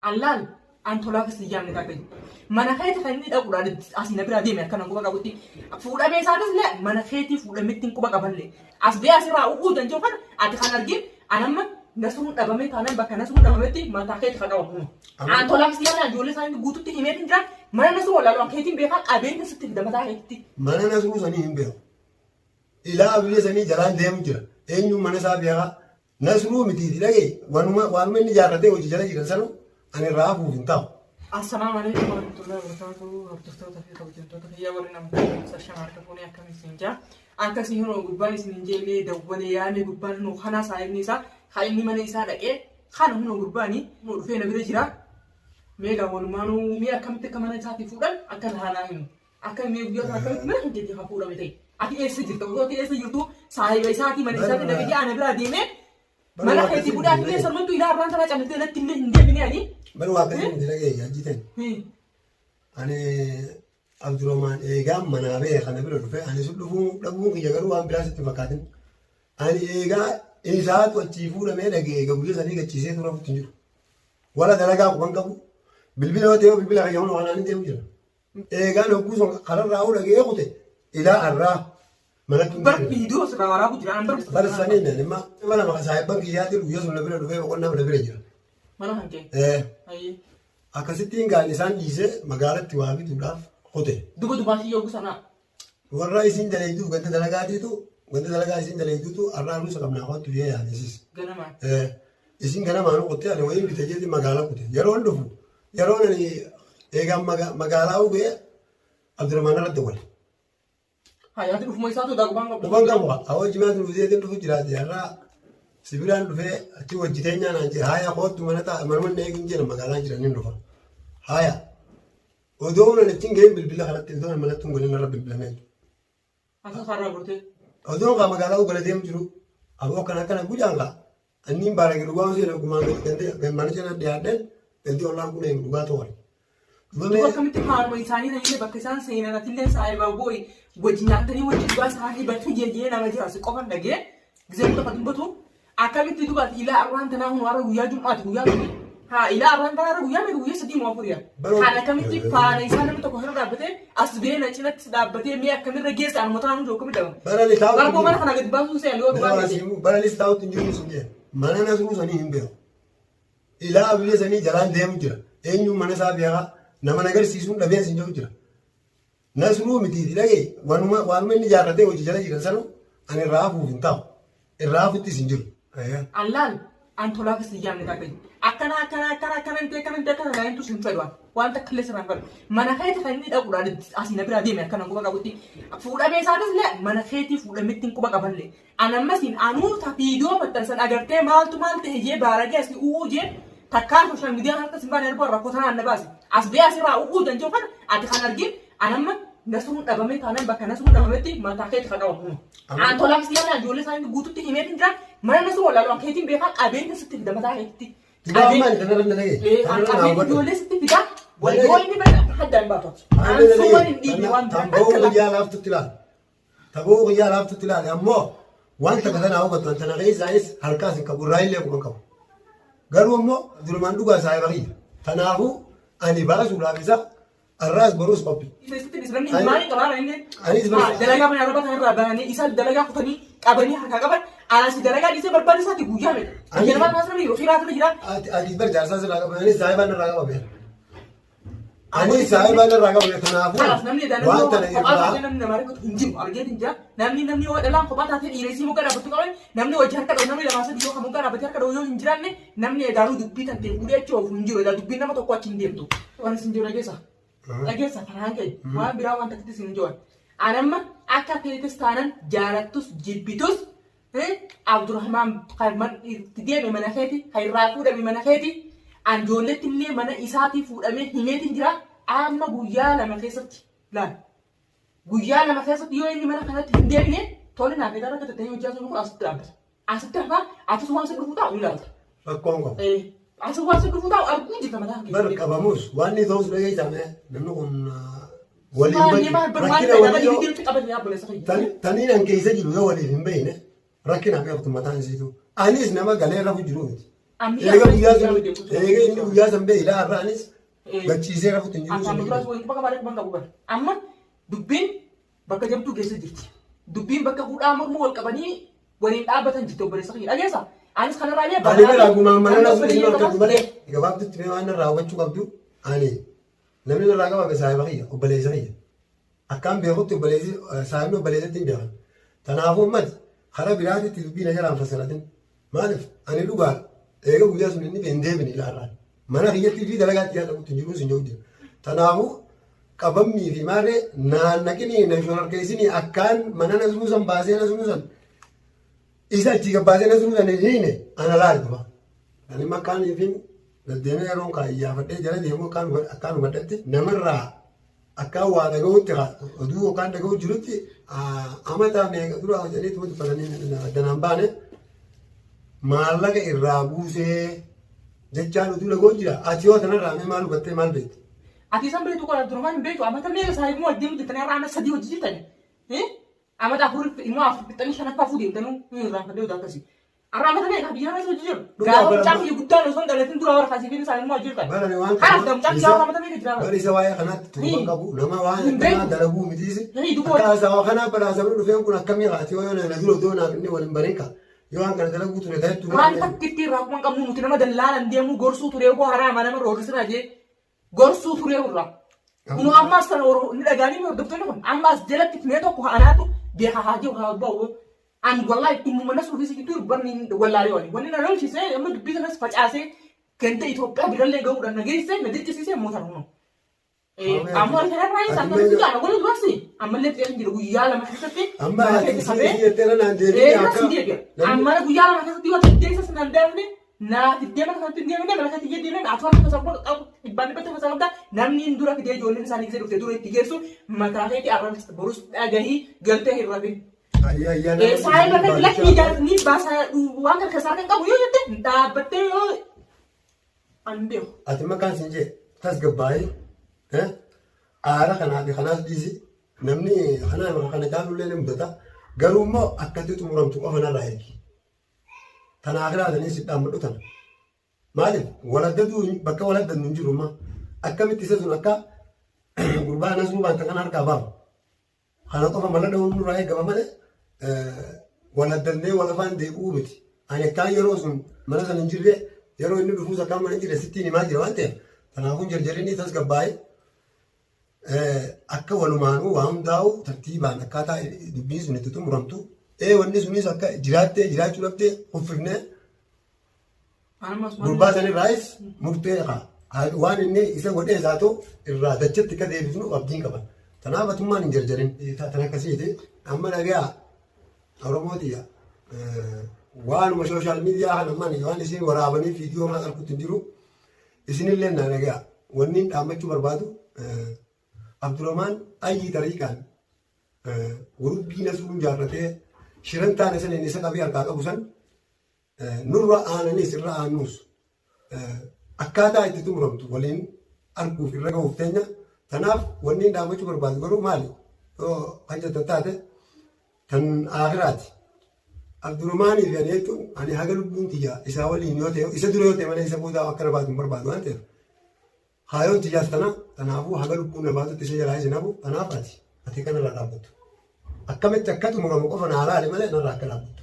Allaan an tolaa keessi yaamne taakee mana keetii kan inni dhaquudhaan asii na bira deeme akka nan quba qabutti fuudhamee isaanis illee mana keetii fuudhametti quba qaballee as bee asirraa u'uu danda'u kana ati kan argin anamma nasuun dhabamee taanaan bakka nasuun dhabametti mataa keetii kan qabamu. An tolaa keessi yaamne ijoollee isaanii guututti himee hin jira mana nasuu walaaluun keetiin beekaa qabeenya sitti fida mataa keetti. Mana nasuu sanii hin beeku. Ilaa abilee sanii jalaan deemu jira. Eenyuun mana isaa beekaa nasuu mitiiti dhagee waanuma inni ijaarratee hojii jala jiran sanuu ani raafuuf hin ta'u. Assalamu alaikum warahmatullahi wabarakatuh. Hordoftoota fi kabajamtoota fayyaa warri namoota sarshaa maarkafoonii akkamiin jaa. Akkasii yeroo gubbaan isin jeellee dawwalee yaame gubbaan nu kana saayibni isaa kan inni mana isaa dhaqee kan humna gurbaanii nu dhufee na bira jira. Meegaa walumaanuu mee akkamitti akka mana isaatii fuudhan akka haanaa himu. Akka mee guyyoota akkamitti mana hin haa fuudhame ta'e. Ati eessa jirta? Gosoota eessa jirtu? Saayiba isaatii mana isaatii dhaqee ana bira deemee mana keetii budaa illee sarmantu ilaa irraan tanaa caalatti natti illee hin deebine ani. Baru wakati ini lagi ya jitan. Ane Abdurrahman ega mana be karena beliau tu, ane sudah dabu kerja karu am belas itu makatin. Ane ega ini saat tu cifu dah mereka ega boleh sani ke cise tu orang tunjuk. Wala dalaga aku bangkabu. Bilbil awak tengok bilbil ayam orang lain tengok je. Ega nak kusong karar rahu lagi aku tu. Ila arah mana tu. Bervideo sekarang aku jangan bervideo. Baru sani ni, mana mak saya bang kia tu luas mana beliau tu, aku nama beliau je. Mana hanke? Ayi. Akkasitti hingaan isaan dhiisee magaalatti waa bituudhaaf qote. Duba si yooku sana. Warra isin daleeydu ganda dalagaa isin daleeydutu arraa nusa qabnaa qotu yee yaadesis. Ganama. Isin ganamaan qote ani wayin bite jeeti magaalaa qote. Yeroon dhufu yeroon ani eegaan magaalaa hubee Abdurrahman irratti wal. Hayaati dhufuma isaatu dagubaan qabu. Dhufan qabu awwa jimaatu dhufeetiin dhufu jiraate arraa sibiraan dhufee achi wajjiteenyaa naan jee haaya qoottu mana ta'a manuma eegin jira magaalaan jiraniin dhufa. Haaya. Odoo na ittiin ga'een bilbila kanatti illee manatti hin godhin irra bilbilamee. Asa sarara gortee. Odoo kaa magaalaa uggala deemu jiru aboo kana gujaan kaa anniin baara gidduu waan seenaa ogumaan gadi mana jala dhiyaadheen ganti ollaan kun eegu dhugaa ta'u. Duba akkamitti haadhuma isaanii ta'ee bakka isaan seenan atillee saayibaa boo'i wajji nyaatanii wajji dhugaa isaanii bakka jeejjee nama jiraasi qofan dhagee gisee muka dubbatu akkamitti dubaati ilaa arraan tanaa hun warra guyyaa jum'aati guyyaa dhume. Haa ilaa arraan tanaa guyyaa mee guyyaa sadii moo afuriyaa. Haadha akkamitti faana isaa namni tokko irra dhaabbatee as beena cinatti dhaabbatee mee akkamirra geessa anuma tanaa hundi akkamitti dhabamu. Barkoo mana kana gadi baasuun se'an yoo dhugaa ta'e. Baralis taa'utti hin jiru sun jee mana nasruu sanii hin beeku. Ilaa abilee sanii jalaan deemu jira. Eenyuun mana isaa beekaa nama nagarsiisuun dhabeen sin jiru jira. Nasruu mitiiti dhagee waanuma inni ijaarratee hojii jala jiran sanu ani raafuuf hin ta'u. Irraafutti sin jiru. Allaan an tolaa keessi yaamne taakee akkana naayin tusin fedhan wanta killee sirraan fedhan mana keetii kan inni dhaquudhaan asii na bira deeme akka nan quba qabutti fuudhamee isaanis illee mana keetii fuudhametti quba qaballee anammasiin anuu viidiyoo maxxansan agartee maaltu maal ta'e jee baaragee asii u'uu jee takkaan sooshaal miidiyaan harka simbaan erga rakkoo tanaan na baase as bee asirraa u'uu danda'u kana ati kan argin anamma nasuun dhabamee taanaan bakka nasuun dhabametti mataa keetii kan qabamu. An tolaa keessi yaamne ijoollee isaanii guututti himee hin jira mana nasuu walaaluun keetiin beekaa qabeenya sitti fida mataa keetti. Dibaamaan kana irra dhagee. Qabeenya ijoollee sitti fida waljoo inni bada hadda hin baatu. An suma hin dhiibi waan biraa. Tamboo guyyaa laaftutti ilaali. Tamboo guyyaa laaftutti ilaali ammoo wanta kana hawwatu wanta na keessaanis harkaas hin qabu raayillee quban qabu. Garuu ammoo durumaan dhugaa isaa irra hiyya. Kanaafuu ani baasuudhaaf isa arraas baruus qophi. Dalagaa mana irra irraa bahanii isa dalagaa kutanii qabanii harkaa qaban anasi dalagaa dhiisee barbaade isaati guyyaa meeqa. Yeroo maas namni ofii raafuu jira. Ati bar jaarsaa sirraa qaban anis saayibaan irraa qabameera. Anis saayibaan irraa qabameera kanaafuu wanta na irraa. Namni nama rifatu hin jiru argeen hin jira. Namni yoo dhalaan kophaa taatee dhiireessii muka dhaabbattu qaban namni hojii harka dhawu namni lamaa sadii yoo muka dhaabbatee harka dhawu yoo hin jiraanne namni edaanuu dubbii tan ta'e fuudhee jechuuf hin jiru edaa dubbiin nama tokko achi hin deemtu. Waan isin jiru dhageessa. Dhageessa kanaan ka'e waan biraa waan takkatti isin jiru. Anamma akka feetes taanan jaalattus jibbitus Abdurrahman kan itti deeme mana keeti kan irraa fuudhame mana keeti an ijoolletti illee mana isaatii fuudhamee himeetiin jira amma guyyaa lama keessatti laal guyyaa lama keessatti yoo inni mana kanatti hin deebine tole naaf edaa rakka tattanii hojjaa sun kun asitti dhaabbata asitti hafaa atis waan sin dhufuu taa'u ilaalta. Rakkoon qabu. Asis waan sin dhufuu taa'u arguu jirta mataa keessa. Bar qabamus waan inni ta'us dhageessame namni kun taniin an keessa jiru yoo waliif hin beekne rakkinaaf qabtu mataan isiitu. Anis nama galee rafu jiru miti. Eega inni guyyaa san bee ilaa irraanis gachiisee rafuutti hin jiru. Afaan biraas waliin bakka baay'ee kubbaan qabu. Amma dubbiin bakka jabduu keessa jirti. Dubbiin bakka fuudhaa morma wal qabanii waliin dhaabbatan jirti obboleessa kiyya dhageessa. Anis kanarraa illee baay'ee balaa gumaa mana nasu inni hojjetu malee gabaabdutti mee waan irraa hubachuu qabdu ani namni irraa qabaame saahiba kiyya obboleessa kiyya. Akkaan beekutti obboleessi saahibni obboleessatti hin beekan. Kanaafuu ummati karaa biraatitti dubbii na jaraan fassaratin. Maaliif ani dhugaadha. Eega guyyaa sun inni hin deebine ilaarraan. Mana kiyyattii fi dalagaatti yaada guutuu jiruus hin jiru. Kanaafuu qabammii fi maarree naannaqinii na shororkeessinii akkaan mana na sunusan baasee na sunusan isa achi gabbaasee na sunusan hin hiine ana laal dhufa. Ani makkaan fi gaddeemee yeroon kaayyaafadhee jala deemu akkaan hubadhatti namarraa akkaan waa dhaga'utti oduu yookaan dhaga'u jirutti amataa meeqa dura hojjetanii dubbatanii addanaan baane maallaqa irraa buusee jechaan utuu dhaga'u jira ati yoo kanarraa mee maal hubattee maal beektu? Ati san beektu kana durmaan hin beektu amata meeqa saahibmoo wajjin jettanii irraa ana sadii hojii jirtani. Amata afur immoo afur fixanii shanaffaa fuudhee deemtanuu irraa fadhee hojii akkasii. Arraa amata meeqa biyya kana hojii jiru. Gaafa mucaan biyya guddaan osoo hin dhalatin dura warra kaasii fi saahibmoo hojii jirtan. Kanaaf mucaan biyya amata meeqa jira. Bari isa waa'ee kanaatti tuuban qabu nama waan kanaa dalaguu mitiisi. Akkaasaa kanaa badhaasabni dhufeen kun akkamii haati yoo na dura otoo naaf inni waliin bareeka. Yoo waan kana dalaguu ture ta'etu. Waan takkitti irraa kuma qabnu nuti nama dallaalan deemuu gorsuu ture yoo haraama nama roorrisina jee gorsuu ture irraa. Nu ammaas sana ni dhagaanii hordoftoonni kun ammaas jalatti mee tokko anaatu beekaa haa jiru haa ba'u. An wallahi kun mana suufisi gitu barni wallahi wani na lolchi sai amma dubbi sana facaase kenta Itoophiyaa biralle ga'uudhaan nageesse na dirqisiise mootar nu. Amma kana rai sannan su ga golu duwasi amma le tsayin jiru guyyaa lama keessatti amma ati tera nan deebi akka amma guyyaa lama keessatti wata deessa sanan darne na deema kanatti deema na kanatti deema na afaan ka sabbo ibban bata ka sabda namni dura fide ijoolleen isaanii gisee dhufte dura itti geessu makaafeeti arrabs borus dhagahi galtee hirrabin. Saya bakal lagi ni bahasa uang kan kesana kan kamu yo jette dapat yo ambil. Ati makan sinje tas gabai ara kana di kana disi namni kana kaanu lele mudata garumo akkatu tumuram tu ofana raayki. Tana akhira dani sidda mudutan. Mali waladadu bakka waladan nunjiruma akkamitti sasun akka gurbana suban tan harka ba. Kana qofa malada unu raay gabamane waladannee walafaan deebi'uu miti. Ani akkaan yeroo sun mana sana hin jirre yeroo inni dhufuus akkaan mana hin jirre sittiin himaa jira waan ta'eef kanaafuu jarjarinni tas gabbaa'ee akka walumaanuu waa hundaa'u tartiibaan akkaataa dubbiin sun itti xumuramtu wanni sunis akka jiraattee jiraachuu dhabdee uffifnee gurbaa sanirraayis murtee waan inni isa godhee isaa ta'u irraa dachatti akka deebifnu abdiin qaban. Kanaaf atummaan hin jarjarin tan akkasiiti amma dhagaa Oromootiya waanuma sooshaal miidiyaa kana mani waan isin waraabanii viidiyoo kana arkutti hin jiru isinillee na dhagaa wanni dhaammachuu barbaadu Abdurrahmaan ayyii tariiqaan gurubbii nasuun jaarratee shiran taane sana inni isa qabee harkaa qabu san nurra aananis irra aanuus akkaataa itti xumuramtu waliin arguuf irra ga'uuf teenya tanaaf wanni dhaammachuu barbaadu garuu maali kan jettan taate kan akhiraati. Abdurrahmaanii fi ani jechuun ani haga lubbuun tiyyaa isaa waliin yoo ta'e isa dura yoo ta'e malee isa boodaa akka barbaadu hin barbaadu waan ta'eef haayoon tiyyaas tana kanaafuu haga lubbuun nabaatutti isa jalaa isin hafu kanaaf ati kanarraa dhaabbattu akkamitti akka xumuramu qofa naa laale malee narraa akka dhaabbattu.